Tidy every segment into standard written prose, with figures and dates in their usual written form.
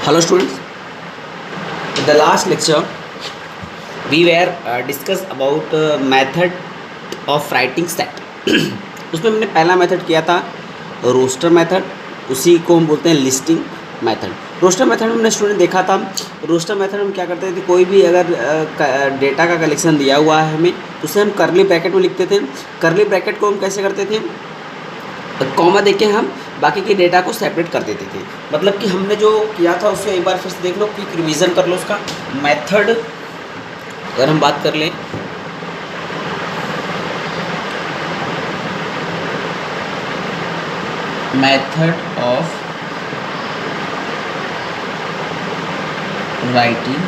Hello students, in the last lecture we were discuss about method of writing set. उसमें हमने पहला method किया था रोस्टर मेथड, उसी को हम बोलते हैं लिस्टिंग मेथड। रोस्टर मेथड हमने स्टूडेंट देखा था। रोस्टर मेथड हम क्या करते थे, कोई भी अगर डेटा का कलेक्शन दिया हुआ है हमें, उसे हम करली ब्रैकेट में लिखते थे। करली ब्रैकेट को हम कैसे करते थे, कॉमा देके हम बाकी के डेटा को सेपरेट कर देते थे। मतलब कि हमने जो किया था उसको एक बार फिर से देख लो, क्विक रिवीजन कर लो उसका मेथड। अगर हम बात कर लें मेथड ऑफ राइटिंग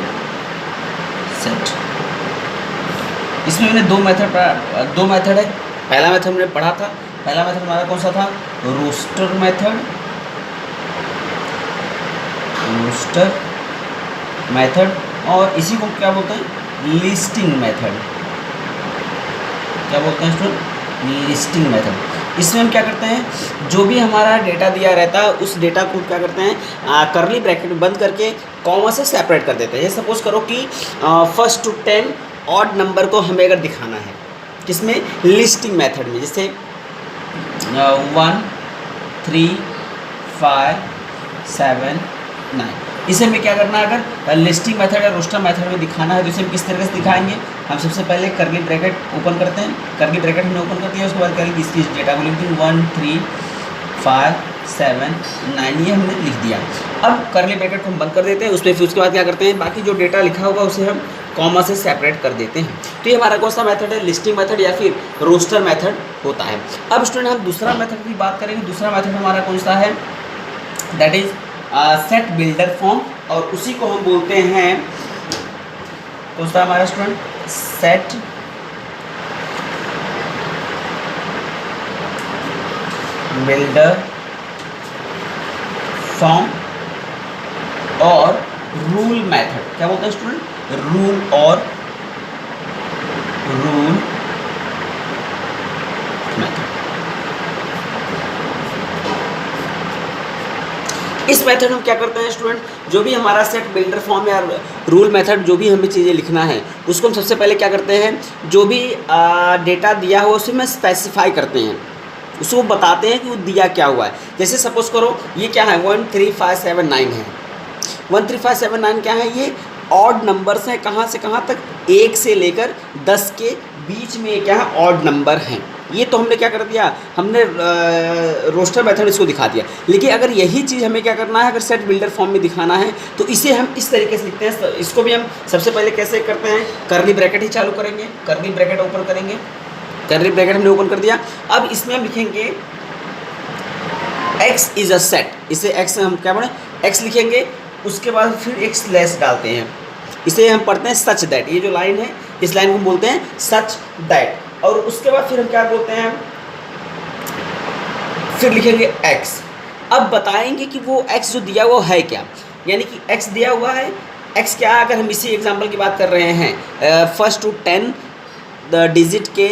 सेट, इसमें मैंने दो मेथड है। पहला मेथड हमने पढ़ा था, पहला मेथड हमारा कौन सा था, रोस्टर मेथड, और इसी को क्या बोलते हैं, लिस्टिंग मेथड। क्या बोलते हैं स्टूडेंट, लिस्टिंग मेथड। इसमें हम क्या करते हैं, जो भी हमारा डेटा दिया रहता है उस डेटा को क्या करते हैं, करली ब्रैकेट बंद करके कॉमा से सेपरेट कर देते हैं। सपोज करो कि 1 to 10 ऑड नंबर को हमें अगर दिखाना है, किसमें, लिस्टिंग मेथड में, जैसे 1 3 5 7 9। इसे हमें क्या करना है, अगर लिस्टिंग मेथड या रोस्टर मेथड में दिखाना है तो इसे हम किस तरीके से दिखाएंगे। हम सबसे पहले करली ब्रैकेट ओपन करते हैं, करली ब्रैकेट हमने ओपन कर दिया, उसके बाद करेंगे इसकी डेटा को लिख देंगे 1 3 5 7 9, ये हमने लिख दिया। अब करली ब्रैकेट को हम बंद कर देते हैं, उसमें फिर उसके बाद क्या करते हैं, बाकी जो डेटा लिखा होगा उसे हम कॉमा से सेपरेट कर देते हैं। तो ये हमारा कौन सा मेथड है, लिस्टिंग मेथड या फिर रोस्टर मेथड होता है। अब स्टूडेंट हम दूसरा मेथड की बात करेंगे। दूसरा मेथड हमारा कौन सा है, that is set builder form, और उसी को हम बोलते हैं कौन सा हमारा स्टूडेंट, सेट बिल्डर फॉर्म और रूल मेथड। क्या बोलते हैं स्टूडेंट, रूल और रूल मेथड। इस मेथड में क्या करते हैं स्टूडेंट, जो भी हमारा सेट बिल्डर फॉर्म या रूल मेथड, जो भी हमें चीज़ें लिखना है उसको हम सबसे पहले क्या करते हैं, जो भी डेटा दिया हुआ उसे में स्पेसिफाई करते हैं, उसको बताते हैं कि वो दिया क्या हुआ है। जैसे सपोज करो ये क्या है, 1 3 5 7 9 है। 1 3 5 7 9 क्या है, ये ऑड नंबर्स हैं। कहाँ से कहाँ तक, 1 से लेकर 10 के बीच में क्या है, ऑड नंबर हैं। ये तो हमने क्या कर दिया, हमने रोस्टर मेथड इसको दिखा दिया। लेकिन अगर यही चीज़ हमें क्या करना है, अगर सेट बिल्डर फॉर्म में दिखाना है तो इसे हम इस तरीके से लिखते हैं। इसको भी हम सबसे पहले कैसे करते हैं, करली ब्रैकेट ही चालू करेंगे, करली ब्रैकेट ओपन करेंगे, करली ब्रैकेट हमने ओपन कर दिया। अब इसमें हम लिखेंगे x इज अ सेट, इसे x हम क्या पढ़ें, x लिखेंगे, उसके बाद फिर एक स्लैश डालते हैं। इसे हम पढ़ते हैं सच दैट, ये जो लाइन है इस लाइन को हम बोलते हैं सच दैट। और उसके बाद फिर हम क्या बोलते हैं, फिर लिखेंगे x। अब बताएंगे कि वो x जो दिया हुआ है क्या, यानी कि x दिया हुआ है, x क्या है, अगर हम इसी एग्जांपल की बात कर रहे हैं 1 to 10 डिजिट के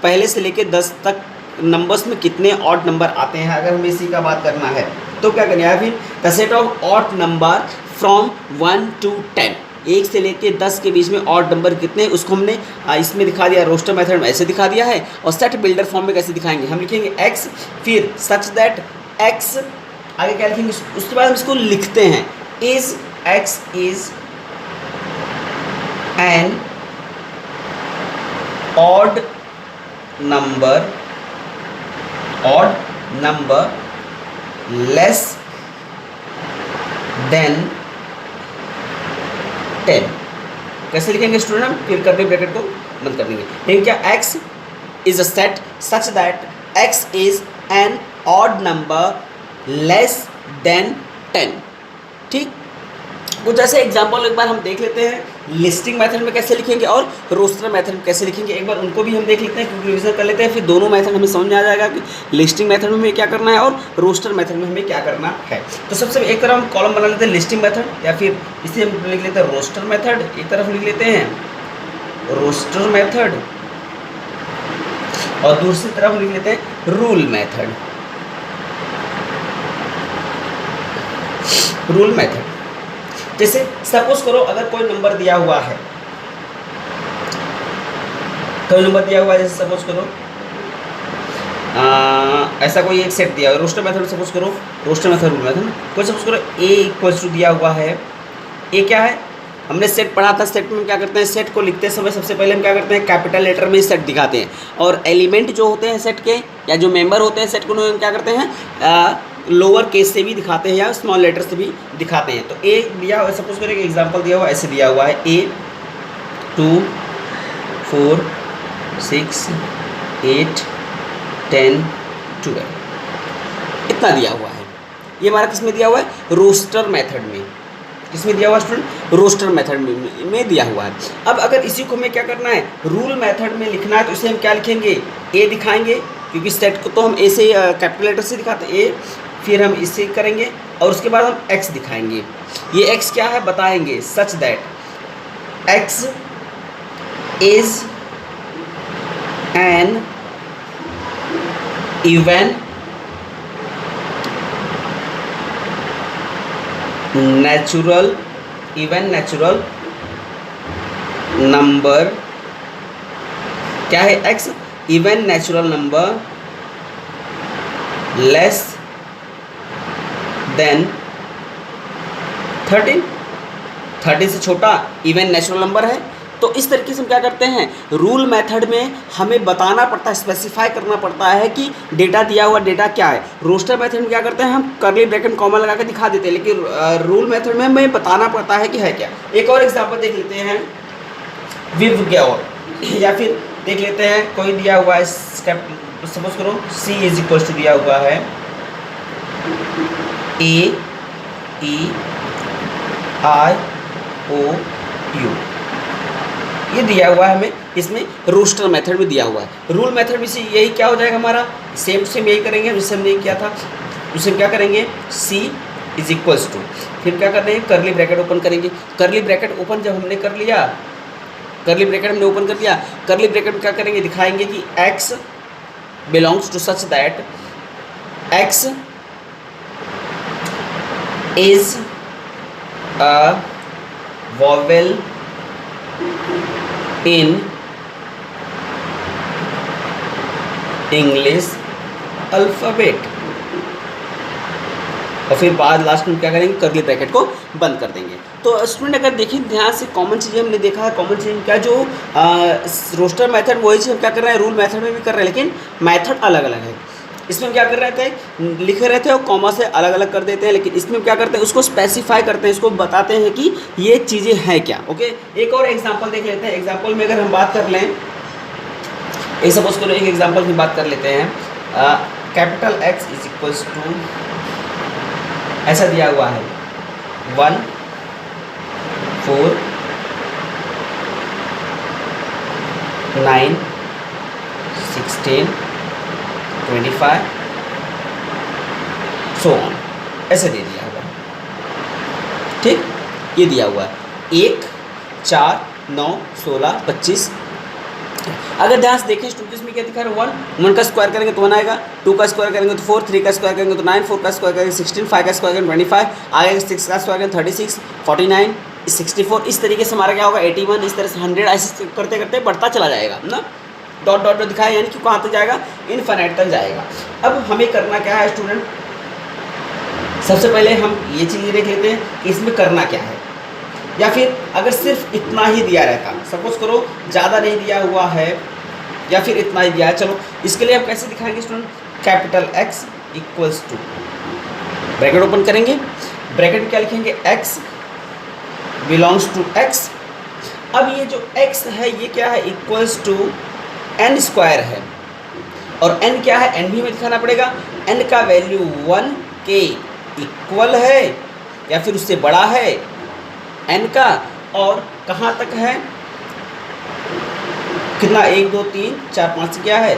पहले से लेके 10 तक नंबर्स में कितने ऑड नंबर आते हैं, अगर हमें इसी का बात करना है तो क्या करना है, फिर the set of odd number from 1 to 10, 1 से लेके 10 के बीच में ऑड नंबर कितने, उसको हमने इसमें दिखा दिया, रोस्टर मेथड में ऐसे दिखा दिया है। और सेट बिल्डर फॉर्म में कैसे दिखाएंगे, हम लिखेंगे x, फिर सच दैट x, आगे क्या लिखेंगे, उसके बाद हम इसको लिखते हैं is x is an odd number less than 10। कैसे लिखेंगे स्टूडेंट, हम फिर करली ब्रैकेट को बंद कर देंगे। लेकिन क्या, x is a set such that x is an odd number less than 10। ठीक, कुछ ऐसे एग्जाम्पल एक बार हम देख लेते हैं, लिस्टिंग मेथड में कैसे लिखेंगे और रोस्टर मेथड में कैसे लिखेंगे। एक बार उनको भी हम देख लेते हैं, क्योंकि रिविजन कर लेते हैं, फिर दोनों मेथड हमें समझ में आ जाएगा कि लिस्टिंग मेथड में हमें क्या करना है और रोस्टर मेथड में हमें क्या करना है। तो सबसे एक तरफ हम कॉलम बना लेते हैं लिस्टिंग मेथड, या फिर इसे हम लिख लेते हैं रोस्टर मेथड, एक तरफ लिख लेते हैं रोस्टर मेथड, और दूसरी तरफ लिख लेते हैं रूल मेथड। जैसे सपोज करो अगर कोई नंबर दिया हुआ है, जैसे सपोज करो ऐसा कोई एक सेट दिया हुआ, रोस्टर मेथड सपोज करो, रोस्टर मेथड रूल मेथड कोई सपोज करो ए इक्वल्स टू दिया हुआ है। ए क्या है, हमने सेट पढ़ा था, सेट में क्या करते हैं, सेट को लिखते समय सबसे पहले हम क्या करते हैं, कैपिटल लेटर में सेट दिखाते हैं, और एलिमेंट जो होते हैं सेट के या जो मेंबर होते हैं सेट को हम क्या करते हैं, लोअर केस से भी दिखाते हैं या स्मॉल लेटर से भी दिखाते हैं। तो ए दिया हुआ, सपोज करें एग्जांपल दिया हुआ, ऐसे दिया हुआ है ए 2 4 6 8 10 12 इतना दिया हुआ है। ये हमारा किस में दिया हुआ है, रोस्टर मेथड में। किसमें दिया हुआ स्टूडेंट, रोस्टर मेथड में दिया हुआ है। अब अगर इसी को हमें क्या करना है, रूल मेथड में लिखना है, तो इसे हम क्या लिखेंगे, ए दिखाएंगे, क्योंकि सेट को तो हम ए से कैपिटल लेटर से दिखाते हैं ए, फिर हम इसे करेंगे और उसके बाद हम एक्स दिखाएंगे। ये एक्स क्या है बताएंगे, such that x is an even natural number. क्या है x, even natural number less than 13 से छोटा इवन नेचुरल नंबर है। तो इस तरीके से हम क्या करते हैं, रूल मेथड में हमें बताना पड़ता है, स्पेसिफाई करना पड़ता है कि डेटा दिया हुआ डेटा क्या है। रोस्टर मेथड में क्या करते हैं, हम कर्ली ब्रैकेट कॉमा लगा के दिखा देते हैं, लेकिन रूल मेथड में हमें बताना पड़ता है कि है क्या। एक और एग्जांपल देख लेते हैं विव गौर, या फिर देख लेते हैं कोई दिया हुआ है, सपोज करो सी इज इक्वल टू दिया हुआ है AEIOU, ये दिया हुआ है हमें, इसमें रोस्टर मेथड में दिया हुआ है। रूल मेथड में से यही क्या हो जाएगा हमारा, सेम यही करेंगे जिससे हमने किया था, उसे हम क्या करेंगे, सी इज इक्वल्स टू, फिर क्या करते हैं, कर्ली ब्रैकेट ओपन करेंगे। कर्ली ब्रैकेट ओपन जब हमने कर लिया, कर्ली ब्रैकेट हमने ओपन कर दिया, कर्ली ब्रैकेट में क्या करेंगे, दिखाएंगे कि x belongs to such that x is a vowel in English alphabet, और फिर बाद लास्ट में क्या करेंगे, कर्ली ब्रैकेट को बंद कर देंगे। तो स्टूडेंट अगर देखें ध्यान से, कॉमन चीज़ें हमने देखा है, कॉमन चीज़ क्या, जो रोस्टर मेथड वही चीज़ हम क्या कर रहे हैं, रूल मेथड में भी कर रहे हैं, लेकिन मेथड अलग अलग है। इसमें हम क्या कर रहे थे, लिख रहे थे और कॉमा से अलग अलग कर देते हैं, लेकिन इसमें क्या करते हैं, उसको स्पेसिफाई करते हैं, इसको बताते हैं कि ये चीज़ें हैं क्या। ओके, एक और एग्जांपल देख लेते हैं। एग्जांपल में अगर हम बात कर लें, एक सपोज करो एक एग्जांपल की बात कर लेते हैं, capital X is equals to, ऐसा दिया हुआ है 1 4 9 16 25 सो ऑन, ऐसे दे दिया हुआ है। ठीक, ये दिया हुआ है 1 4 9 16 25। अगर ध्यान से देखें स्टूडेंट, इसमें क्या दिखा रहा है, 1 का स्क्वायर करेंगे तो 1 आएगा, 2 का स्क्वायर करेंगे तो 4, 3 का स्क्वायर करेंगे तो 9, 4 का स्क्वायर करेंगे 16, 5 का स्क्वायर करेंगे 25, आगे 6 का स्क्वायर करेंगे 36, 49, 64। इस तरीके से हमारा क्या होगा, 81, इस तरह से 100, ऐसे करते करते बढ़ता चला जाएगा ना, डॉट डॉट डॉट दिखाया, यानी कि कहाँ तक जाएगा, इनफिनिट तक जाएगा। अब हमें करना क्या है स्टूडेंट, सबसे पहले हम ये चीज़ देख लेते हैं कि इसमें करना क्या है, या फिर अगर सिर्फ इतना ही दिया रहता, सपोज करो ज़्यादा नहीं दिया हुआ है या फिर इतना ही दिया है, चलो इसके लिए हम कैसे दिखाएंगे student, capital X equals to, bracket open करेंगे, ब्रैकेट में क्या लिखेंगे, X बिलोंग्स टू X। अब ये जो X है ये क्या है, इक्वल्स टू n स्क्वायर है, और n क्या है, n भी हमें दिखाना पड़ेगा, n का वैल्यू 1 के इक्वल है या फिर उससे बड़ा है n का, और कहाँ तक है, कितना, 1 2 3 4 5 से क्या है,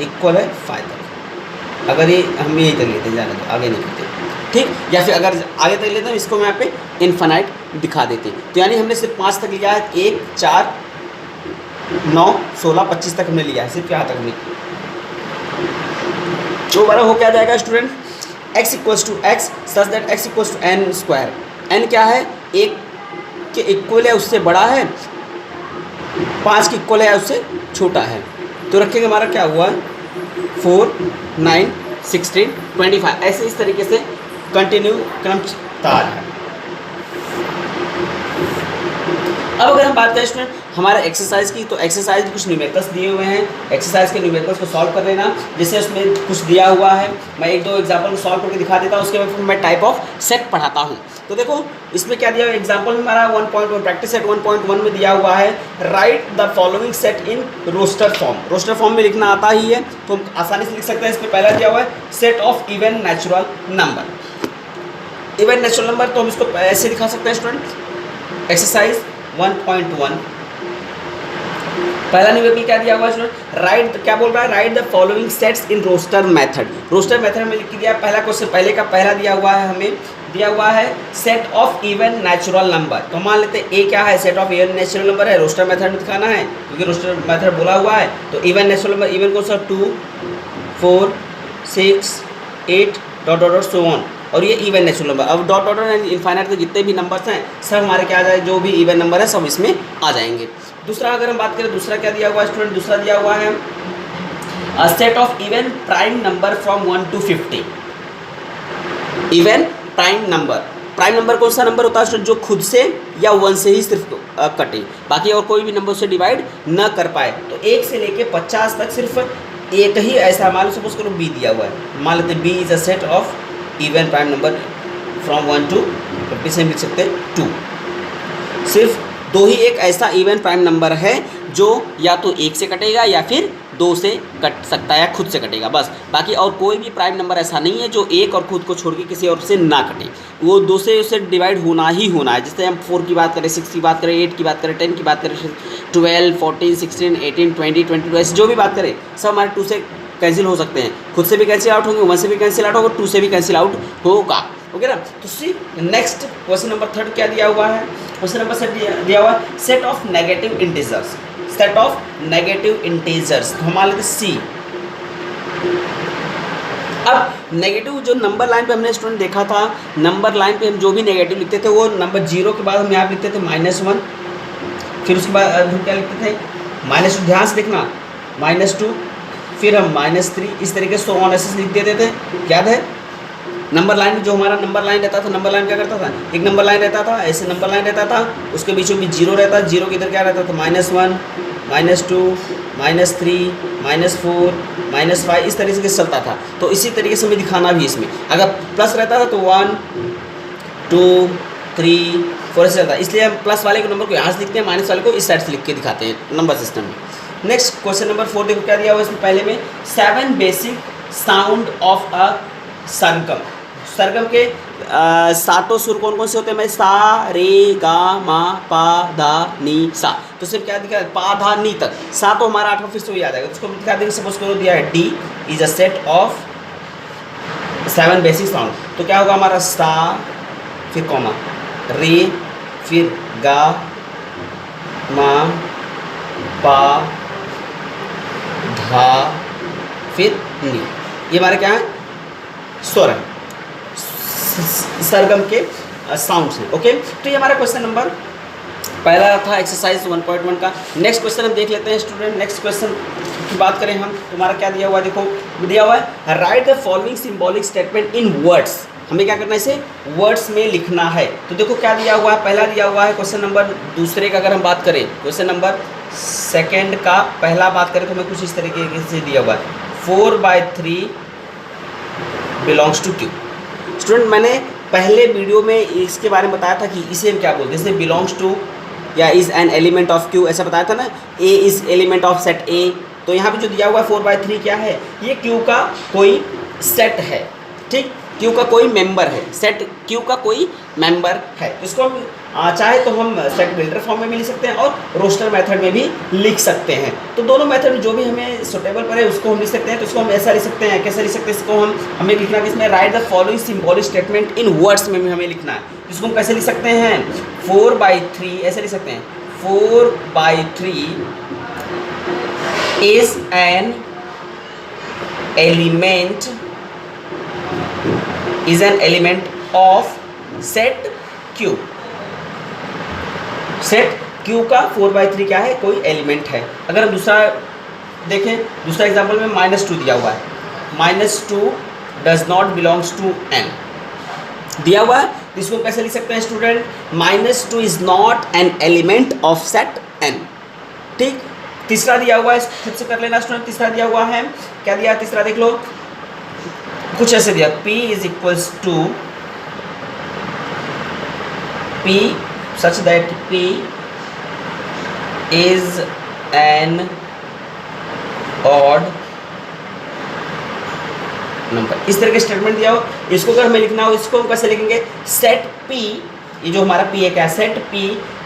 इक्वल है 5 तक। अगर ये हम यही तक लेते हैं, जाने तो आगे नहीं करते, ठीक, या फिर अगर आगे तक लेते हैं इसको मैं यहाँ पे इनफिनाइट दिखा देते हैं। तो यानी हमने सिर्फ 5 तक लिया है, 1 4 9 16 25 तक हमने लिया है, सिर्फ यहाँ तक हमने। जो हमारा हो क्या जाएगा student, x equals to X such that x equals to n square. n क्या है, 1 के इक्वल है उससे बड़ा है, 5 के इक्वल है उससे छोटा है। तो रखेंगे हमारा क्या हुआ 4, 9, 16, 25, ऐसे इस तरीके से कंटिन्यू क्रमतार है। अब अगर हम बात करें स्टूडेंट हमारे एक्सरसाइज की, तो एक्सरसाइज में कुछ न्यूमेरिकल्स दिए हुए हैं, एक्सरसाइज के न्यूमेरिकल्स को सॉल्व कर लेना। जैसे उसमें कुछ दिया हुआ है, मैं 1-2 एग्जाम्पल को सॉल्व करके दिखा देता हूँ, उसके बाद फिर मैं टाइप ऑफ सेट पढ़ाता हूँ। तो देखो इसमें क्या दिया हुआ एग्जाम्पल में हमारा 1.1 प्रैक्टिस सेट 1.1 में दिया हुआ है write the following set in roster form. Roster form में लिखना आता ही है तो हम आसानी से लिख सकते हैं। इसमें पहला दिया हुआ है set of even natural number. Even natural number तो हम इसको ऐसे दिखा सकते हैं स्टूडेंट, एक्सरसाइज 1.1 पहला न्यूमेरिकल क्या दिया हुआ है स्टूडेंट, राइट क्या बोल रहा है, write the following sets in roster method. Roster method में लिख दिया पहला क्वेश्चन, पहले का पहला दिया हुआ है, हमें दिया हुआ है set of even natural number. तो मान लेते हैं ए क्या है, set of even natural number है, रोस्टर मेथड में दिखाना है क्योंकि रोस्टर मेथड बोला हुआ है। तो इवन नेचुरल नंबर, इवन कौन सा 2, 4, 6, 8 डॉट डॉट सो ऑन, और ये इवन नेचुरल नंबर। अब डॉट डॉट इनफाइनाइट के जितने भी नंबर्स हैं सब हमारे क्या आ जाए, जो भी इवन नंबर है सब इसमें आ जाएंगे। दूसरा अगर हम बात करें, दूसरा क्या दिया हुआ है स्टूडेंट, दूसरा दिया हुआ है set of even prime number from 1 to 50। Even prime number, prime number कौन सा नंबर होता है स्टूडेंट, जो खुद से या 1 से ही सिर्फ कटे, बाकी और कोई भी नंबर से डिवाइड न कर पाए। तो 1 से लेके 50 तक सिर्फ एक ही ऐसा, मान लो सपोज करो बी दिया हुआ है, मान लेते हैं B is a set of even prime number from 1 to 50 से लिख सकते हैं 2। सिर्फ 2 ही एक ऐसा इवन प्राइम नंबर है जो या तो 1 से कटेगा या फिर 2 से कट सकता है या खुद से कटेगा, बस। बाकी और कोई भी प्राइम नंबर ऐसा नहीं है जो 1 और खुद को छोड़ के किसी और से ना कटे, वो 2 से उससे डिवाइड होना ही होना है। जैसे हम 4 की बात करें, 6 की बात करें, 8 की बात करें, 10 की बात करें, 12, 14, 16, 18, 20, 22 ऐसे जो भी बात करें सब हमारे 2 से कैंसिल हो सकते हैं, खुद से भी कैंसिल आउट होंगे, 1 से भी कैंसिल आउट होगा, 2 से भी कैंसिल आउट होगा। ओके ना। तो सी नेक्स्ट क्वेश्चन नंबर 3 क्या दिया हुआ है, क्वेश्चन नंबर दिया हुआ है set of negative integers. Set of negative integers, तो हमारे लिए सी। अब नेगेटिव जो नंबर लाइन पे हमने स्टूडेंट देखा था, नंबर लाइन पे हम जो भी नेगेटिव लिखते थे वो नंबर 0 के बाद हम यहाँ लिखते थे -1, फिर उसके बाद हम क्या लिखते थे -2, ध्यान से देखना -2, फिर हम -3, इस तरीके से ऑन ऐसे लिख देते थे। याद है नंबर लाइन में जो हमारा नंबर लाइन रहता था, नंबर लाइन क्या करता था, एक नंबर लाइन रहता था, ऐसे नंबर लाइन रहता था, उसके बीचों बीच 0 रहता, 0 के इधर क्या रहता था -1, -2, -3, -4, -5, इस तरीके से चलता था। तो इसी तरीके से हमें दिखाना भी इसमें, अगर प्लस रहता था तो 1, 2, 3, 4 ऐसे चलता है, इसलिए हम प्लस वाले के नंबर को यहाँ से लिखते हैं, माइनस वाले को इस साइड से लिख के दिखाते हैं नंबर सिस्टम में। नेक्स्ट क्वेश्चन नंबर 4 देखो क्या दिया हुआ है इसमें, पहले में 7 बेसिक साउंड ऑफ अ सरगम। सरगम के 7 सुर कौन कौन से होते हैं, मैं सा रे गा मा पा धा नी सा, तो सिर्फ क्या दिखा पा धा नी तक, सा तो हमारा 8वां फिर से वही याद आएगा, उसको दिखा देंगे। सपोज करो दिया है D is a set of 7 basic sound, तो क्या होगा हमारा सा, फिर कॉमा, रे, फिर गा मा पा धा, फिर नी, ये हमारे क्या है स्वर है, सरगम के साउंड्स हैं। ओके, तो ये हमारा क्वेश्चन नंबर पहला था एक्सरसाइज 1.1 का। नेक्स्ट क्वेश्चन हम देख लेते हैं स्टूडेंट। नेक्स्ट क्वेश्चन की बात करें हम, तुम्हारा क्या दिया हुआ है, देखो दिया हुआ है write the following symbolic statement in words. हमें क्या करना है, इसे वर्ड्स में लिखना है। तो देखो क्या दिया हुआ है, पहला दिया हुआ है क्वेश्चन नंबर दूसरे का अगर हम बात करें, क्वेश्चन नंबर 2 का पहला बात करें तो हमें कुछ इस तरीके से दिया हुआ है 4/3 बिलोंग्स टू क्यू। स्टूडेंट मैंने पहले वीडियो में इसके बारे में बताया था कि इसे हम क्या बोलते हैं, जैसे बिलोंग्स टू या is an element of Q, ऐसा बताया था ना, A is element of set ए। तो यहाँ पे जो दिया हुआ है 4/3 क्या है, ये क्यू का कोई सेट है, ठीक, क्यू का कोई मेंबर है, सेट क्यू का कोई मेंबर है। इसको हम चाहे तो हम सेट बिल्डर फॉर्म में भी लिख सकते हैं और रोस्टर मेथड में भी लिख सकते हैं। तो दोनों मेथड जो भी हमें सुटेबल पड़े उसको हम लिख सकते हैं। तो इसको हम ऐसा लिख सकते हैं, कैसे लिख सकते हैं, इसको हमें लिखना है इसमें right the following symbolic statement in words में भी हमें लिखना है। इसको हम कैसे लिख सकते हैं, 4/3 ऐसे लिख सकते हैं, 4/3 is an element of set Q. Set Q का 4/3 क्या है, कोई एलिमेंट है। अगर हम दूसरा देखें, दूसरा एग्जाम्पल में -2 दिया हुआ है, -2 does not belongs to n दिया हुआ है, इसको कैसे लिख सकते हैं student, -2 is not an element of set n। ठीक, तीसरा दिया हुआ है, खुद से कर लेना स्टूडेंट। तीसरा दिया हुआ है, क्या दिया तीसरा देख लो, कुछ ऐसे दिया, p is equals to p such that p is an odd number. इस तरह के स्टेटमेंट दिया हो, इसको अगर हमें लिखना हो, इसको हम कैसे लिखेंगे, सेट p, ये जो हमारा p है क्या, set p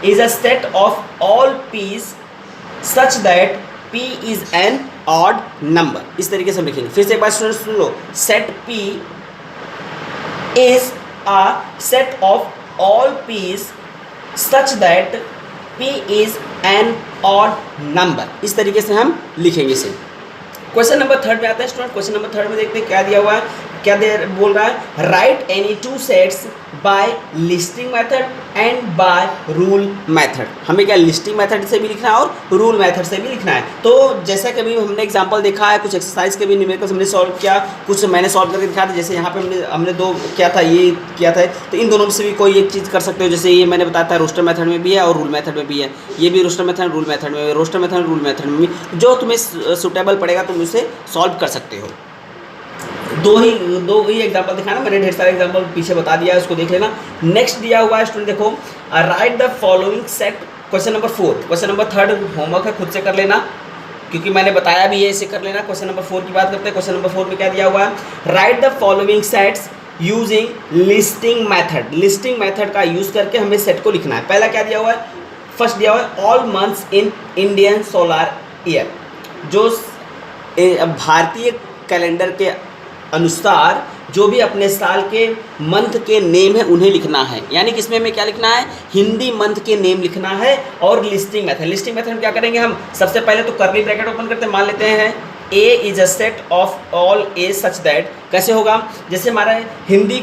is a set of all p's such that p is an odd number. इस तरीके से हम लिखेंगे। फिर से एक बार स्टूडेंट सुन लो, set p is a set of all p's such that p is an odd number. इस तरीके से हम लिखेंगे इसे। क्वेश्चन नंबर 3 में आता है स्टूडेंट। क्वेश्चन नंबर 3 में देखते हैं क्या दिया हुआ है, क्या बोल रहा है, write any 2 sets by listing method and by rule method. हमें क्या लिस्टिंग मेथड से भी लिखना है और रूल मेथड से भी लिखना है। तो जैसा कि अभी हमने एग्जांपल देखा है, कुछ एक्सरसाइज के भी न्यूमेरिकल्स हमने सॉल्व किया, कुछ मैंने सॉल्व करके दिखाया था। जैसे यहाँ पे हमने 2 क्या था, ये किया था, तो इन दोनों में से भी कोई एक चीज़ कर सकते हो। जैसे ये मैंने बताया था, रोस्टर मेथड में भी है और रूल मेथड में भी है। ये भी रोस्टर मेथड, रूल मेथड में, रोस्टर मेथड, रूल मेथड में भी, जो तुम्हें सुटेबल पड़ेगा तुम उसे सॉल्व कर सकते हो। दो ही एग्जांपल दिखाना, मैंने ढेर सारे एग्जांपल पीछे बता दिया है, उसको देख लेना। नेक्स्ट दिया हुआ है स्टूडेंट, देखो, right the following set. Question number 4, question number 3 homework है, खुद से कर लेना, क्योंकि मैंने बताया भी है, इसे कर लेना। क्वेश्चन नंबर 4 की बात करते हैं। क्वेश्चन नंबर 4 में क्या दिया हुआ है, write the following sets using listing method. Listing method का यूज करके हमें सेट को लिखना है। पहला क्या दिया हुआ है, फर्स्ट दिया हुआ है, all months in Indian solar year. जो भारतीय कैलेंडर के अनुसार जो भी अपने साल के मंथ के नेम है उन्हें लिखना है। यानी कि इसमें हमें क्या लिखना है, हिंदी मंथ के नेम लिखना है। और लिस्टिंग मेथड, लिस्टिंग मेथड में क्या करेंगे हम, सबसे पहले तो करली ब्रैकेट ओपन करते हैं, मान लेते हैं A is a set of all A such that. कैसे होगा, जैसे हमारा हिंदी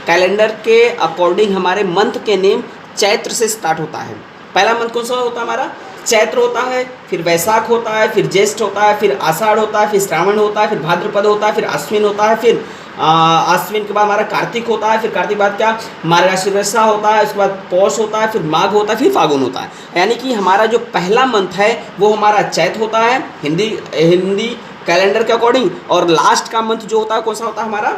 कैलेंडर के अकॉर्डिंग हमारे मंथ के नेम चैत्र से स्टार्ट होता है। पहला मंथ कौन सा होता है हमारा, चैत्र होता है, फिर वैशाख होता है, फिर ज्येष्ठ होता है, फिर आषाढ़ होता है, फिर श्रावण होता है, फिर भाद्रपद होता है, फिर आश्विन होता है, फिर आश्विन के बाद हमारा कार्तिक होता है, फिर कार्तिक बाद क्या मार्गशीर्षा होता है, उसके बाद पौष होता है, फिर माघ होता है, फिर फागुन होता है। यानी कि हमारा जो पहला मंथ है वो हमारा चैत्र होता है हिंदी कैलेंडर के अकॉर्डिंग, और लास्ट का मंथ जो होता है कौन सा होता है हमारा,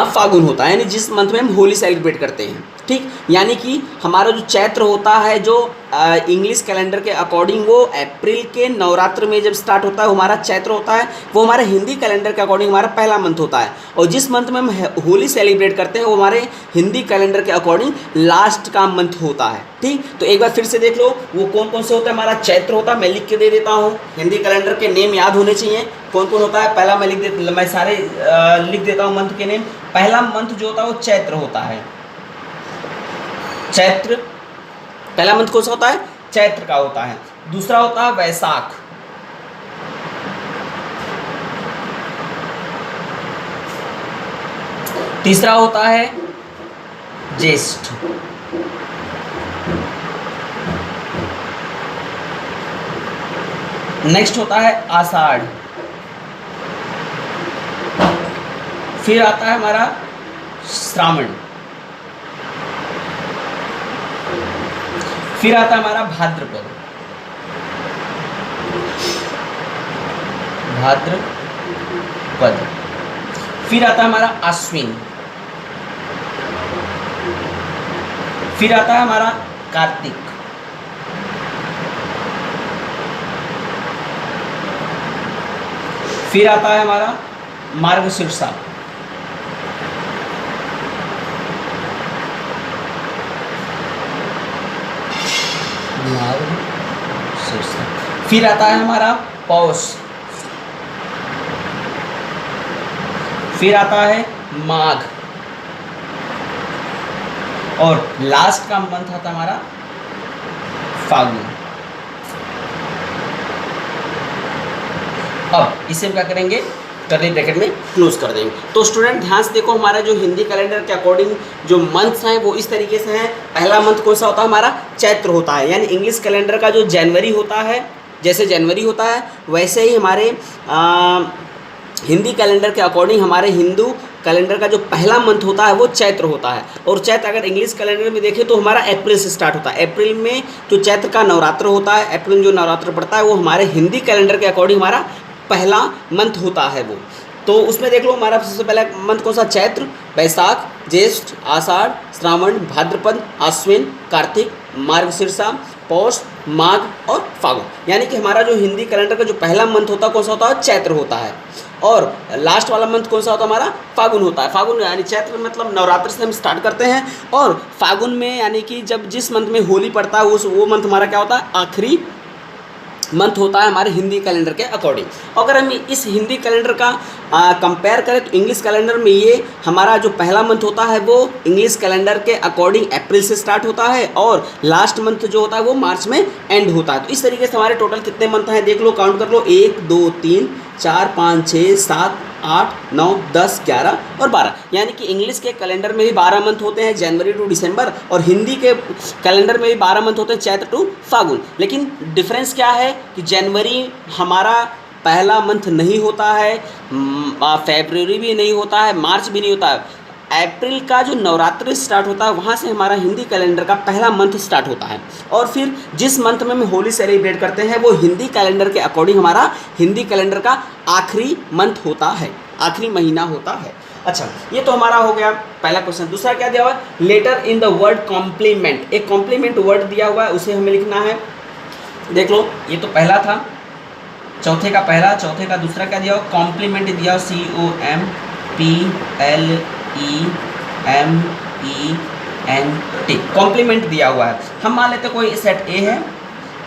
फागुन होता है। यानी जिस मंथ में हम होली सेलिब्रेट करते हैं। ठीक, यानी कि हमारा जो चैत्र होता है, जो इंग्लिश कैलेंडर के अकॉर्डिंग वो अप्रैल के नवरात्र में जब स्टार्ट होता है वो हमारा चैत्र होता है। वो हमारे हिंदी कैलेंडर के अकॉर्डिंग हमारा पहला मंथ होता है। और जिस मंथ में हम होली सेलिब्रेट करते हैं वो हमारे हिंदी कैलेंडर के अकॉर्डिंग लास्ट का मंथ होता है। ठीक, तो एक बार फिर से देख लो वो कौन कौन से होता है। हमारा चैत्र होता है, मैं लिख के दे देता हूँ, हिंदी कैलेंडर के नेम याद होने चाहिए कौन कौन होता है। पहला मैं सारे लिख देता हूँ मंथ के नेम। पहला मंथ जो होता है वो चैत्र होता है, चैत्र पहला मंथ कौन सा होता है, चैत्र का होता है। दूसरा होता है वैशाख, तीसरा होता है ज्येष्ठ, नेक्स्ट होता है आषाढ़, फिर आता है हमारा श्रावण, फिर आता है हमारा भाद्रपद, फिर आता है हमारा आश्विन, फिर आता है हमारा कार्तिक, फिर आता है हमारा मार्गशीर्षा, फिर आता है हमारा पौष, फिर आता है माघ, और लास्ट का मंथ आता है हमारा फागुन। अब इसे क्या करेंगे, कर्ली ब्रैकेट में क्लोज कर देंगे। तो स्टूडेंट ध्यान से देखो, हमारा जो हिंदी कैलेंडर के अकॉर्डिंग जो मंथ्स हैं वो इस तरीके से हैं। पहला मंथ कौन सा होता है हमारा? चैत्र होता है। यानी इंग्लिश कैलेंडर का जो जनवरी होता है, जैसे जनवरी होता है वैसे ही हमारे हिंदी कैलेंडर के अकॉर्डिंग हमारे हिंदू कैलेंडर का जो पहला मंथ होता है वो चैत्र होता है। और चैत्र अगर इंग्लिश कैलेंडर में देखें तो हमारा अप्रैल से स्टार्ट होता है। अप्रैल में जो चैत्र का नवरात्र होता है, अप्रैल में जो नवरात्र पड़ता है वो हमारे हिंदी कैलेंडर के अकॉर्डिंग हमारा पहला मंथ होता है वो। तो उसमें देख लो हमारा सबसे पहला मंथ कौन सा? चैत्र, बैसाख, ज्येष्ठ, आषाढ़, श्रावण, भाद्रपद, आश्विन, कार्तिक, मार्गशीर्षा, पौष, माघ और फागुन। यानी कि हमारा जो हिंदी कैलेंडर का जो पहला मंथ होता है कौन सा होता है? चैत्र होता है। और लास्ट वाला मंथ कौन सा होता है हमारा? फागुन होता है। फागुन यानी चैत्र मतलब नवरात्र से हम स्टार्ट करते हैं, और फागुन में यानी कि जब जिस मंथ में होली पड़ता है वो मंथ हमारा क्या होता है? आखिरी मंथ होता है हमारे हिंदी कैलेंडर के अकॉर्डिंग। अगर हम इस हिंदी कैलेंडर का कंपेयर करें तो इंग्लिश कैलेंडर में ये हमारा जो पहला मंथ होता है वो इंग्लिश कैलेंडर के अकॉर्डिंग अप्रैल से स्टार्ट होता है, और लास्ट मंथ जो होता है वो मार्च में एंड होता है। तो इस तरीके से हमारे टोटल कितने मंथ हैं देख लो, काउंट कर लो, 1 2 3 4 5 6 7 8 9 10 11 और 12। यानी कि इंग्लिश के कैलेंडर में भी 12 मंथ होते हैं, जनवरी टू दिसंबर, और हिंदी के कैलेंडर में भी 12 मंथ होते हैं, चैत्र टू फागुन। लेकिन डिफरेंस क्या है कि जनवरी हमारा पहला मंथ नहीं होता है, फरवरी भी नहीं होता है, मार्च भी नहीं होता है। अप्रैल का जो नवरात्रि स्टार्ट होता है वहाँ से हमारा हिंदी कैलेंडर का पहला मंथ स्टार्ट होता है, और फिर जिस मंथ में हम होली सेलिब्रेट करते हैं वो हिंदी कैलेंडर के अकॉर्डिंग हमारा हिंदी कैलेंडर का आखिरी मंथ होता है, आखिरी महीना होता है। अच्छा, ये तो हमारा हो गया पहला क्वेश्चन। दूसरा क्या दिया हुआ है? Letter in the word complement. एक कॉम्प्लीमेंट वर्ड दिया हुआ है, उसे हमें लिखना है। देख लो, ये तो पहला था, चौथे का पहला, चौथे का दूसरा क्या दिया हुआ? कॉम्प्लीमेंट दिया हुआ, COMPLEMENT, कॉम्प्लीमेंट दिया हुआ है। हम मान लेते कोई सेट ए है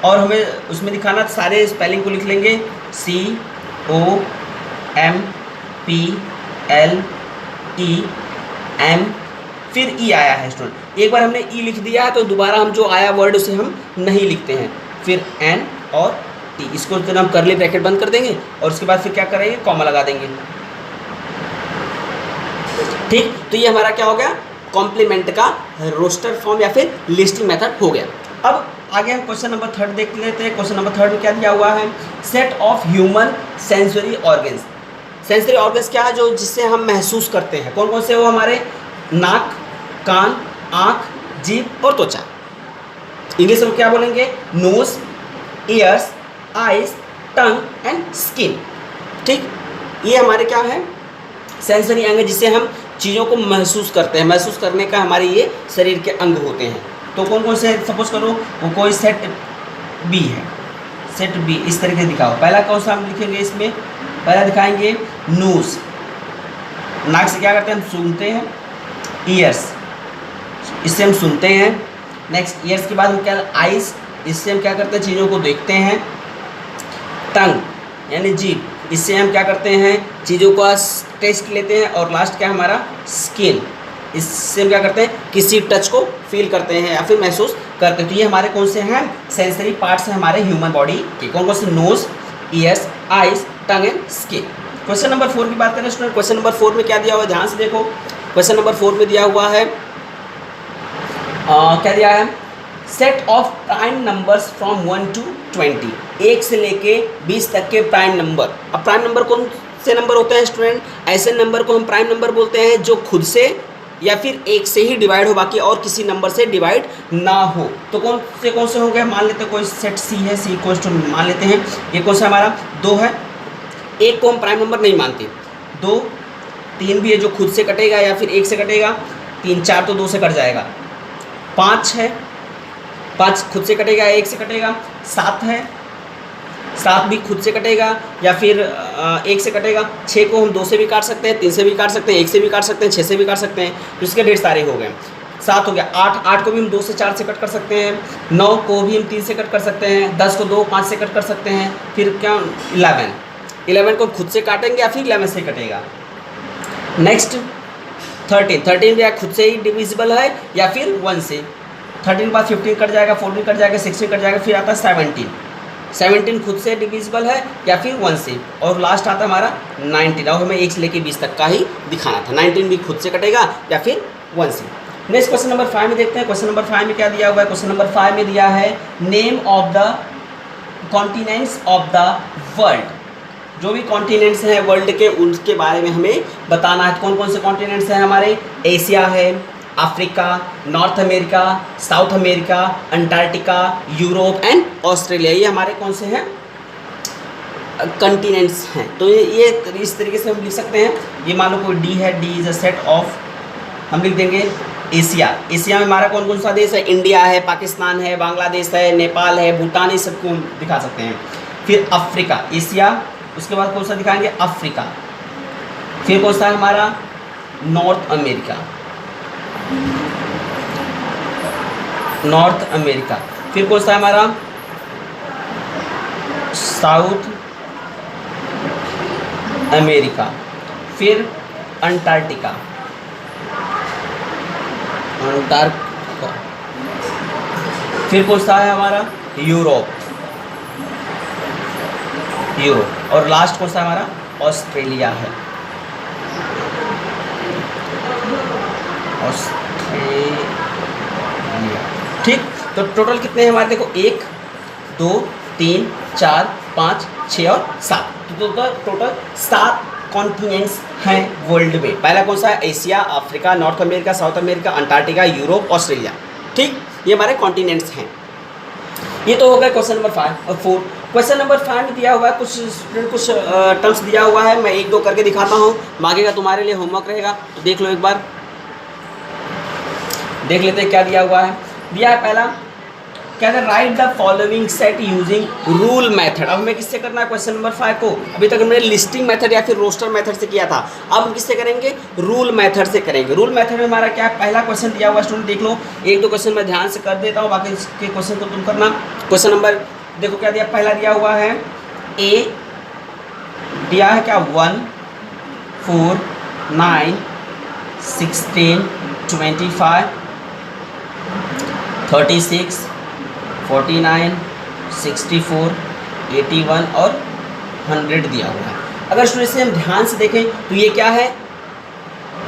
और हमें उसमें दिखाना, सारे स्पेलिंग को लिख लेंगे, COMPLEM, फिर ई आया है स्टूडेंट। एक बार हमने ई लिख दिया है तो दोबारा हम जो आया वर्ड उसे हम नहीं लिखते हैं, फिर एन और टी, इसको फिर हम कर्ली ब्रैकेट बंद कर देंगे और उसके बाद फिर क्या करेंगे? कॉमा लगा देंगे। ठीक, तो ये हमारा क्या हो गया? कॉम्प्लीमेंट का रोस्टर फॉर्म या फिर लिस्टिंग मेथड हो गया। अब आगे हम क्वेश्चन नंबर 3 देख लेते हैं। क्वेश्चन नंबर 3 में क्या दिया हुआ है? Set of human sensory organs. Sensory organs क्या है? जो जिससे हम महसूस करते हैं। कौन कौन से? वो हमारे नाक, कान, आँख, जीभ और त्वचा। इंग्लिश में क्या बोलेंगे? Nose, ears, eyes, tongue and skin. ठीक, ये हमारे क्या है? सेंसरी अंग, जिससे हम चीज़ों को महसूस करते हैं। महसूस करने का हमारे ये शरीर के अंग होते हैं। तो कौन कौन से? सपोज करो वो कोई सेट बी है, सेट बी इस तरीके से दिखाओ। पहला कौन सा हम लिखेंगे? इसमें पहला दिखाएंगे नोज, नाक से क्या करते हैं? हम सूंघते हैं। ईयर्स, इससे हम सुनते हैं। नेक्स्ट ईयर्स के बाद हम क्या? आइज, इससे हम क्या करते हैं? चीज़ों को देखते हैं। टंग यानी जीभ, इससे हम क्या करते हैं? चीज़ों का टेस्ट लेते हैं। और लास्ट क्या हमारा? स्किन, इससे हम क्या करते हैं? किसी टच को फील करते हैं या फिर महसूस करते हैं। तो ये हमारे कौन से हैं? सेंसरी पार्ट्स हैं हमारे ह्यूमन बॉडी के। कौन कौन से? Nose, ears, eyes, tongue and skin. Question number 4 की बात करें स्टूडेंट। क्वेश्चन नंबर 4 में क्या दिया हुआ है? ध्यान से देखो। क्वेश्चन नंबर 4 में दिया हुआ है क्या दिया है? Set of prime numbers from 1 to 20, 1 से लेके 20 तक के प्राइम नंबर। अब प्राइम नंबर कौन से नंबर होते हैं स्टूडेंट? ऐसे नंबर को हम प्राइम नंबर बोलते हैं जो खुद से या फिर 1 से ही डिवाइड हो, बाकी और किसी नंबर से डिवाइड ना हो। तो कौन से हो गए? मान लेते कोई सेट सी है, सी इक्वल्स टू मान लेते हैं ये कौन सा हमारा? 2 है। 1 को हम प्राइम नंबर नहीं मानते। 2, 3 भी है जो खुद से कटेगा या फिर 1 से कटेगा। 3, 4 तो 2 से कट जाएगा। 5 है, 5 खुद से कटेगा, 1 से कटेगा। 7 है, 7 भी खुद से कटेगा या फिर 1 से कटेगा। 6 को हम 2 से भी काट सकते हैं, 3 से भी काट सकते हैं, 1 से भी काट सकते हैं, 6 से भी काट सकते हैं। तो इसके ढेर सारे हो गए। 7 हो गया। 8 को भी हम 2 से 4 से कट कर सकते हैं। 9 को भी हम 3 से कट कर सकते हैं। 10 को 2, 5 से कट कर सकते हैं। फिर क्या? 11 को हम खुद से काटेंगे या फिर 11 से कटेगा। नेक्स्ट 13 भी खुद से ही डिविजिबल है या फिर 1 से। 13 के बाद 15 कट जाएगा, 14 कट जाएगा, 16 कट जाएगा, फिर आता है 17। 17 खुद से डिविजिबल है या फिर 1 से, और लास्ट आता है हमारा 19। अब हमें 1 से लेके 20 तक का ही दिखाना था। 19 भी खुद से कटेगा या फिर 1 से। नेक्स्ट क्वेश्चन नंबर 5 में देखते हैं। क्वेश्चन नंबर 5 में क्या दिया हुआ है? क्वेश्चन नंबर 5 में दिया है name of the continents of the world. जो भी कॉन्टिनेंट्स हैं वर्ल्ड के, उनके बारे में हमें बताना है। कौन कौन से कॉन्टिनेंट्स हैं हमारे? एशिया है, Africa, north America, south America, Antarctica, Europe and Australia. ये हमारे कौन से हैं? कंटिनेंट्स हैं। तो ये इस तरीके से हम लिख सकते हैं। ये मान लो कोई डी है, D is a set of, हम लिख देंगे एशिया। एशिया में हमारा कौन कौन सा देश है? इंडिया है, पाकिस्तान है, बांग्लादेश है, नेपाल है, भूटान, ये सबको हम दिखा सकते हैं। फिर अफ्रीका, एशिया, उसके बाद कौन सा दिखाएंगे? अफ्रीका। फिर कौन सा है हमारा? North America, north America. फिर कौन सा है हमारा? South America. फिर अंटार्कटिका, अंटार्कटिका। फिर कौन सा है हमारा? Europe, Europe. और लास्ट कौन सा हमारा? ऑस्ट्रेलिया है, ऑस्ट्रेलिया। ठीक, तो टोटल कितने हैं हमारे? देखो 1 2 3 4 5 6 और 7। तो टोटल 7 कॉन्टिनेंट्स हैं वर्ल्ड में। पहला कौन सा है? Asia, Africa, north America, south America, Antarctica, Europe, Australia. ठीक, ये हमारे कॉन्टिनेंट्स हैं। ये तो हो गया क्वेश्चन नंबर 5 और 4। क्वेश्चन नंबर 5 में दिया हुआ है कुछ स्टूडेंट, कुछ टर्म्स दिया हुआ है। मैं 1 2 करके दिखाता हूँ, बाकी का तुम्हारे लिए होमवर्क रहेगा, तो देख लो एक बार। देख लेते हैं क्या दिया हुआ है। दिया है पहला, क्या है? Write the following set using rule method. अब हमें किससे करना है क्वेश्चन नंबर 5 को? अभी तक हमने लिस्टिंग मेथड या फिर रोस्टर मेथड से किया था, अब हम किससे करेंगे? रूल मेथड से करेंगे। रूल मेथड में हमारा क्या है? पहला क्वेश्चन दिया हुआ स्टूडेंट देख लो, 1 2 क्वेश्चन मैं ध्यान से कर देता हूँ, बाकी के क्वेश्चन तो तुम करना। क्वेश्चन नंबर देखो क्या दिया, पहला दिया हुआ है ए, दिया है क्या? 1 4 9 16 25 36 49 64 81 और 100 दिया हुआ है। अगर स्टूडेंट से हम ध्यान से देखें तो ये क्या है?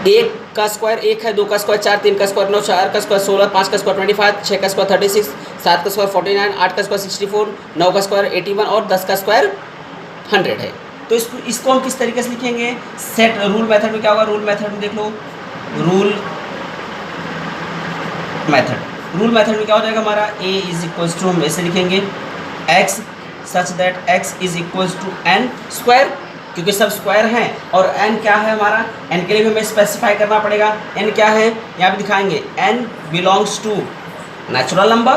1 का स्क्वायर 1 है, 2 का स्क्वायर 4, 3 का स्क्वायर 9, 4 का स्क्वायर 16, 5 का स्क्वायर 25, 6 का स्क्वायर 36, 7 का स्क्वायर 49, 8 का स्क्वायर 64, 9 का स्क्वायर 81 और 10 का स्क्वायर 100 है। तो इसको हम किस तरीके से लिखेंगे? सेट रूल मेथड में क्या होगा? रूल मेथड में देख लो, रूल मेथड, रूल मेथड में क्या हो जाएगा हमारा? a इज इक्वल्स टू, हम ऐसे लिखेंगे x such that x is equals to n square, क्योंकि सब स्क्वायर हैं। और n क्या है हमारा? n के लिए भी हमें स्पेसिफाई करना पड़ेगा। n क्या है? यहाँ पे दिखाएंगे n belongs to natural number,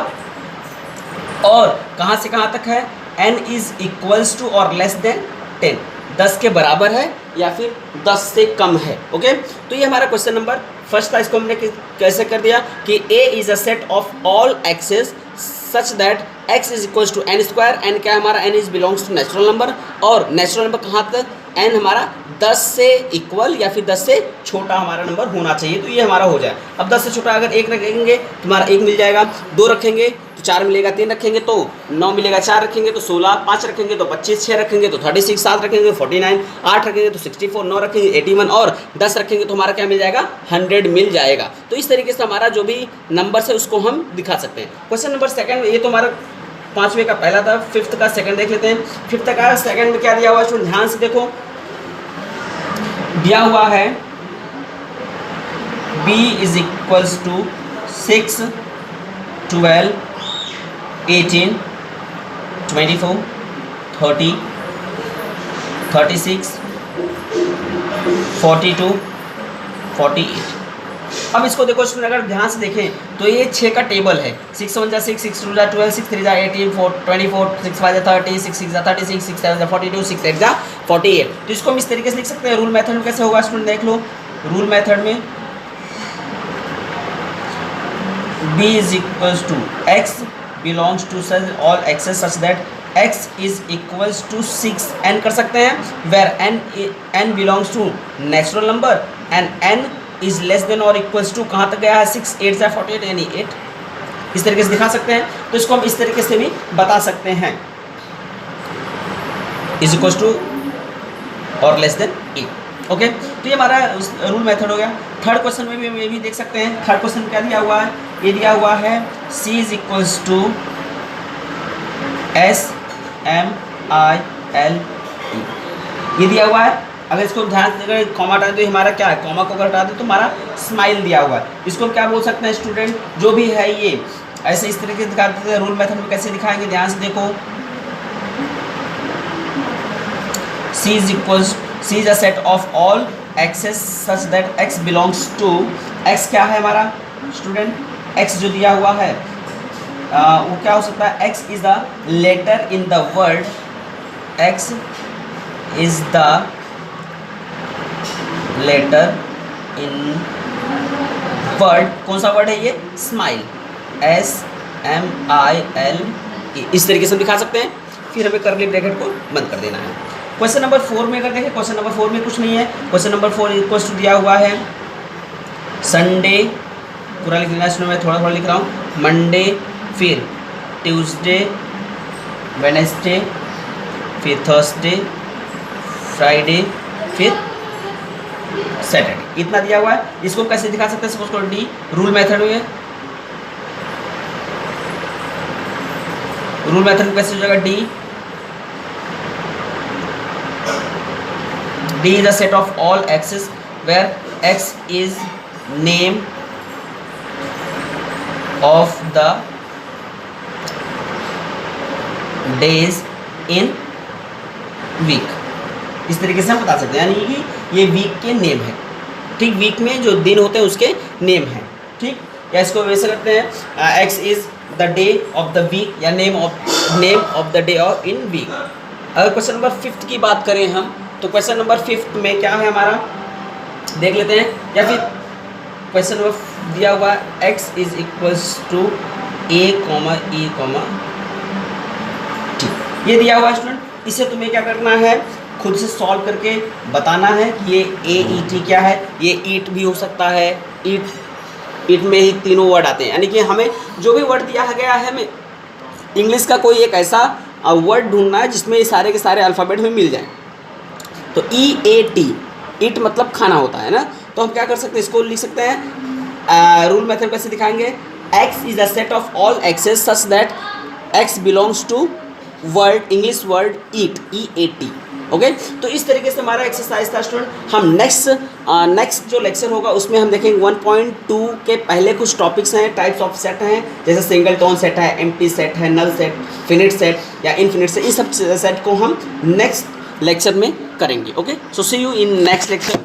और कहाँ से कहाँ तक है? n इज इक्वल्स टू और लेस देन 10, 10 के बराबर है या फिर 10 से कम है। ओके, तो ये हमारा क्वेश्चन नंबर फर्स्ट था। इसको हमने कैसे कर दिया कि a is a set of all x's such that x is equals to n square. n क्या है हमारा? n is belongs to natural number, और नेचुरल नंबर कहाँ तक? n हमारा 10 से इक्वल या फिर 10 से छोटा हमारा नंबर होना चाहिए। तो ये हमारा हो जाए। अब 10 से छोटा अगर 1 रखेंगे तो हमारा 1 मिल जाएगा, 2 रखेंगे तो 4 मिलेगा, 3 रखेंगे तो 9 मिलेगा, 4 रखेंगे तो 16, 5 रखेंगे तो 25, 6 रखेंगे तो 36, 7 रखेंगे तो 49, 8 रखेंगे तो 64, 9 रखेंगे 81 और 10 रखेंगे तो हमारा क्या मिल जाएगा? 100 मिल जाएगा। तो इस तरीके से हमारा जो भी नंबर है उसको हम दिखा सकते हैं। क्वेश्चन नंबर 2, ये तो हमारा 5वें का पहला था। 5th का सेकंड देख लेते हैं। 5th का सेकंड में क्या दिया हुआ है? ध्यान से देखो, दिया हुआ है b इज इक्वल्स टू 6 12 18 24 30 36 42 48। अब इसको देखो स्टूडेंट, अगर ध्यान से देखें तो ये 6 का टेबल है। 6 1 6, 6 2 12, 6 3 18, 4 24, 6 5 30, 6 6 36, 6 7 42, 6 8 48। तो इसको हम इस तरीके से लिख सकते हैं। रूल मेथड में कैसे होगा स्टूडेंट देख लो। रूल मेथड में b is equals to x belongs to such all x's such that x is equals to 6 n कर सकते हैं, where n belongs to natural number and n is less than और equals to कहाँ तक गया है? 6 8 48 यानी 8। इस तरीके से दिखा सकते हैं। तो इसको हम इस तरीके से भी बता सकते हैं। इज इक्वल टू और लेस देन ए। ओके, तो ये हमारा रूल मेथड हो गया। थर्ड क्वेश्चन में भी हम ये भी देख सकते हैं। थर्ड क्वेश्चन क्या दिया हुआ है, ये दिया हुआ है सी इज इक्वल्स टू SMILE, ये दिया हुआ है। अगर इसको ध्यान से अगर कॉमा हटा दे तो हमारा क्या है, कॉमा को अगर हटा दे तो हमारा स्माइल दिया हुआ है। इसको क्या बोल सकते हैं स्टूडेंट, जो भी है ये ऐसे इस तरीके से दिखा देते हैं। रूल मेथड में कैसे दिखाएंगे, ध्यान से देखो। C is a set of all x's such that x belongs to, x क्या है हमारा स्टूडेंट, x जो दिया हुआ है वो क्या हो सकता है, x is the letter in the word, x is the letter in word, कौन सा वर्ड है ये, स्माइल, SMILE, इस तरीके से हम दिखा सकते हैं। फिर हमें करली ब्रैकेट को बंद कर देना है। क्वेश्चन नंबर 4 में अगर देखें, क्वेश्चन नंबर 4 में कुछ नहीं है। क्वेश्चन नंबर 4 इक्वल्स टू दिया हुआ है संडे, पूरा लिख लेना है, मैं थोड़ा थोड़ा लिख रहा हूँ, मंडे, फिर ट्यूसडे, वेडनेसडे, फिर थर्सडे, फ्राइडे, फिर सैटरडे, इतना दिया हुआ है। इसको कैसे दिखा सकते हैं, सपोज करो डी रूल मेथड में, रूल मेथड में कैसे हो जाएगा, D is a set of all x's where x is name of the days in week। इस तरीके से हम बता सकते हैं, यानी कि ये वीक के नेम है, ठीक, वीक में जो दिन होते हैं उसके नेम है, ठीक। या इसको वैसे करते हैं x is the day of the week या name of the day of in week। अगर क्वेश्चन नंबर 5 की बात करें हम, तो क्वेश्चन नंबर 5 में क्या है हमारा, देख लेते हैं। या फिर क्वेश्चन नंबर दिया हुआ है x is equals to A, E, T, ये दिया हुआ है स्टूडेंट। इसे तुम्हें क्या करना है, खुद से सॉल्व करके बताना है कि ये AET क्या है। ये ईट भी हो सकता है, ईट में ही तीनों वर्ड आते हैं, यानी कि हमें जो भी वर्ड दिया गया है, हमें इंग्लिश का कोई एक ऐसा वर्ड ढूंढना है जिसमें ये सारे के सारे अल्फ़ाबेट में मिल जाए। तो EAT, ईट मतलब खाना होता है ना, तो हम क्या कर सकते हैं, इसको लिख सकते हैं। रूल मेथड कैसे दिखाएंगे, x is a set of all x's such that x belongs to word, English word eat, EAT। Okay, तो इस तरीके से हमारा एक्सरसाइज था स्टूडेंट। हम नेक्स्ट जो लेक्चर होगा उसमें हम देखेंगे 1.2 के पहले कुछ टॉपिक्स हैं, टाइप्स ऑफ सेट हैं, जैसे सिंगल टोन सेट है, एम्प्टी सेट है, नल सेट, फिनिट सेट या इनफिनिट सेट। इन सब सेट को हम नेक्स्ट लेक्चर में करेंगे। Okay, so see you in next lecture.